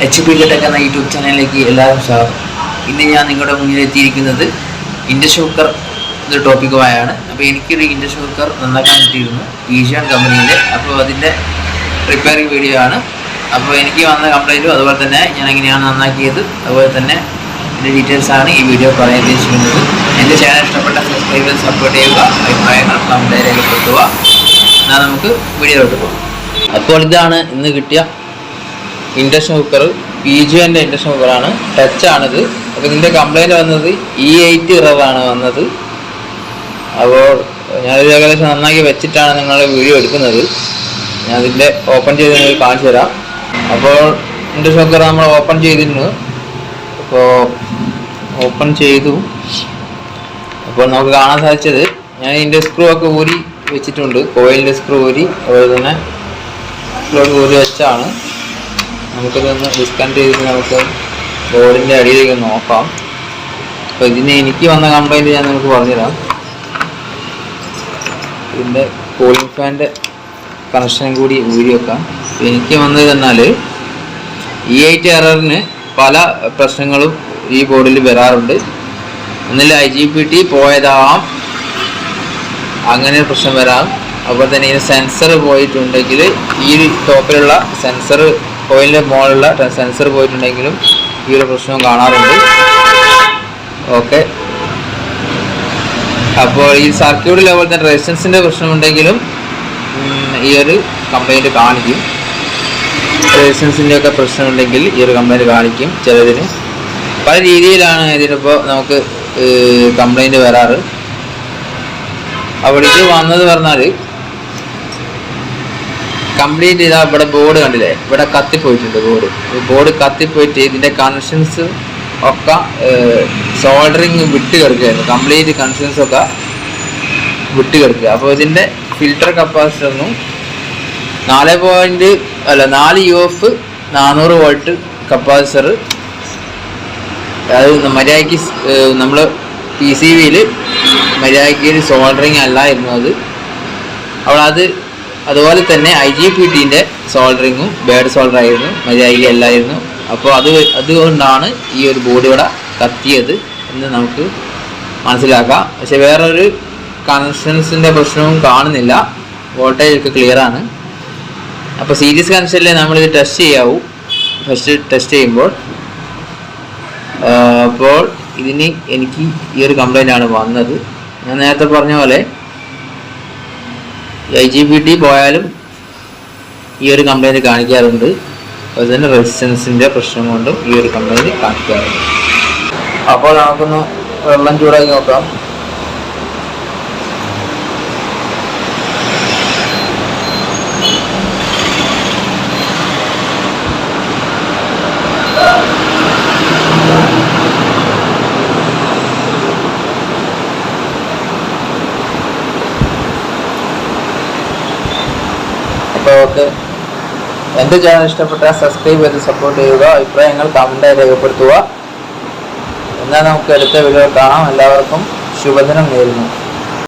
HP Tech എന്ന YouTube ചാനലിലേക്ക് എല്ലാവരും സ്വാഗതം. ഇന്ന് ഞാൻ നിങ്ങളുടെ മുന്നിൽ എത്തിയിരിക്കുന്നത് ഇൻഡക്ഷൻ കുക്കർ ഒരു ടോപ്പിക്കുമായാണ്. അപ്പോൾ എനിക്കൊരു ഇൻഡക്ഷൻ കുക്കർ നന്നാക്കാൻ കിട്ടിയിരുന്നു ഈജിയൻ കമ്പനിയിലെ. അപ്പോൾ അതിൻ്റെ റിപ്പയറിംഗ് വീഡിയോ ആണ്. അപ്പോൾ എനിക്ക് വന്ന കംപ്ലൈൻറ്റും അതുപോലെ തന്നെ ഞാൻ എങ്ങനെയാണ് നന്നാക്കിയത് അതുപോലെ തന്നെ എൻ്റെ ഡീറ്റെയിൽസാണ് ഈ വീഡിയോ പറയാൻ ഉദ്ദേശിക്കുന്നത്. എൻ്റെ ചാനൽ ഇഷ്ടപ്പെട്ട സബ്സ്ക്രൈബേഴ്സ് സപ്പോർട്ട് ചെയ്യുക, അഭിപ്രായങ്ങൾ കമൻറ്റായി രേഖപ്പെടുത്തുക. എന്നാൽ നമുക്ക് വീഡിയോയിലോട്ട് പോകാം. അപ്പോൾ ഇതാണ് ഇന്ന് കിട്ടിയ ഇൻഡക്ഷൻ കുക്കർ, PGൻ്റെ ഇൻഡക്ഷൻ കുക്കറാണ്. ടച്ചാണിത്. അപ്പോൾ ഇതിൻ്റെ കംപ്ലൈൻറ്റ് വന്നത് E8 ഇററാണ് വന്നത്. അപ്പോൾ ഞാനൊരു ഏകദേശം നന്നാക്കി വെച്ചിട്ടാണ് നിങ്ങളുടെ വീഡിയോ എടുക്കുന്നത്. ഞാൻ അതിൻ്റെ ഓപ്പൺ ചെയ്ത് നിങ്ങൾക്ക് കാണിച്ചു തരാം. അപ്പോൾ ഇൻഡക്ഷൻ കുക്കർ നമ്മൾ ഓപ്പൺ ചെയ്തിരുന്നു. അപ്പോൾ ഓപ്പൺ ചെയ്തു. അപ്പോൾ നമുക്ക് കാണാൻ സാധിച്ചത് ഞാൻ ഇതിൻ്റെ സ്ക്രൂ ഒക്കെ ഊരി വെച്ചിട്ടുണ്ട്. കോയിലിൻ്റെ സ്ക്രൂ ഊരി അതുപോലെ തന്നെ സ്ക്രൂ ഊരി വെച്ചാണ്. നമുക്കിതൊന്ന് ഡിസ്കണക്ട് ചെയ്തിട്ട് നമുക്ക് ബോർഡിൻ്റെ അടിയിലേക്ക് നോക്കാം. അപ്പോൾ ഇതിന് എനിക്ക് വന്ന കംപ്ലൈൻറ്റ് ഞാൻ നിങ്ങൾക്ക് പറഞ്ഞുതരാം. ഇതിൻ്റെ കൂളിംഗ് ഫാൻ്റെ കണക്ഷനും കൂടി ഊരി വെക്കാം. എനിക്ക് വന്നത് എന്നാൽ E8 എററിന് പല പ്രശ്നങ്ങളും ഈ ബോർഡിൽ വരാറുണ്ട്. ഒന്നിൽ IGBT പോയതാവാം, അങ്ങനെ ഒരു പ്രശ്നം വരാം. അതുപോലെ തന്നെ ഇതിന് സെൻസർ പോയിട്ടുണ്ടെങ്കിൽ ഈ ടോപ്പിലുള്ള സെൻസർ കോയിലിൻ്റെ മുകളിലുള്ള സെൻസർ പോയിട്ടുണ്ടെങ്കിലും ഈ ഒരു പ്രശ്നവും കാണാറുണ്ട്. ഓക്കെ, അപ്പോൾ ഈ സർക്യൂട്ട് ലെവൽ തന്നെ റെസിസ്റ്റൻസിൻ്റെ പ്രശ്നമുണ്ടെങ്കിലും ഈ ഒരു കംപ്ലൈൻറ്റ് കാണിക്കും. റെസിസ്റ്റൻസിൻ്റെ ഒക്കെ പ്രശ്നമുണ്ടെങ്കിൽ ഈ ഒരു കംപ്ലൈൻറ്റ് കാണിക്കും. ചിലതിന് പല രീതിയിലാണ് ഇതിനിപ്പോൾ നമുക്ക് കംപ്ലൈൻറ്റ് വരാറ്. അവിടെ ഇത് വന്നത് പറഞ്ഞാൽ കംപ്ലീറ്റ് ഇതാ ഇവിടെ ബോർഡ് കണ്ടില്ലേ, ഇവിടെ കത്തിപ്പോയിട്ടുണ്ട്. ബോർഡ് കത്തിപ്പോയിട്ട് ഇതിൻ്റെ കണക്ഷൻസ് ഒക്കെ സോൾഡറിങ് വിട്ട് കിടക്കുകയായിരുന്നു. കംപ്ലീറ്റ് കണക്ഷൻസ് ഒക്കെ വിട്ട് കിടക്കുക. അപ്പോൾ ഇതിൻ്റെ ഫിൽറ്റർ കപ്പാസിറ്ററിനും 4 UF 400 വോൾട്ട് കപ്പാസിറ്റർ, അത് മര്യാദയ്ക്ക് നമ്മൾ PCBയിൽ മര്യാദയ്ക്ക് സോൾഡറിങ് അല്ലായിരുന്നു അത്. അപ്പോൾ അതുപോലെ തന്നെ IGBTൻ്റെ സോൾഡറിങ്ങും ബാഡ് സോൾഡർ ആയിരുന്നു, മര്യാദയ്ക്ക് അല്ലായിരുന്നു. അപ്പോൾ അതുകൊണ്ടാണ് ഈ ഒരു ബോർഡ് ഇവിടെ കത്തിയത് എന്ന് നമുക്ക് മനസ്സിലാക്കാം. പക്ഷെ വേറൊരു കണക്ഷൻസിൻ്റെ പ്രശ്നവും കാണുന്നില്ല. വോൾട്ടേജ് ഒക്കെ ക്ലിയറാണ്. അപ്പോൾ സീരീസ് കണക്ഷനിൽ നമ്മളിത് ടെസ്റ്റ് ചെയ്യാവൂ ഫസ്റ്റ് ടെസ്റ്റ് ചെയ്യുമ്പോൾ. അപ്പോൾ എനിക്ക് ഈ ഒരു കംപ്ലൈൻ്റ് ആണ് വന്നത്. ഞാൻ നേരത്തെ പറഞ്ഞ പോലെ IGBT പോയാലും ഈ ഒരു കംപ്ലൈൻറ്റ് കാണിക്കാറുണ്ട്. അതുപോലെ തന്നെ റെസിസ്റ്റൻസിൻ്റെ പ്രശ്നം കൊണ്ടും ഈ ഒരു കംപ്ലൈൻറ്റ് കാണിക്കാറുണ്ട്. അപ്പോൾ നമുക്കൊന്ന് വെള്ളം ചൂടാക്കി നോക്കാം. ഓക്കെ, എൻ്റെ ചാനൽ ഇഷ്ടപ്പെട്ടാൽ സബ്സ്ക്രൈബ് ചെയ്ത് സപ്പോർട്ട് ചെയ്യുക, അഭിപ്രായങ്ങൾ കമൻറ്റായി രേഖപ്പെടുത്തുക. എന്നാൽ നമുക്ക് അടുത്ത വീഡിയോ കാണാം. എല്ലാവർക്കും ശുഭദിനം നേരുന്നു.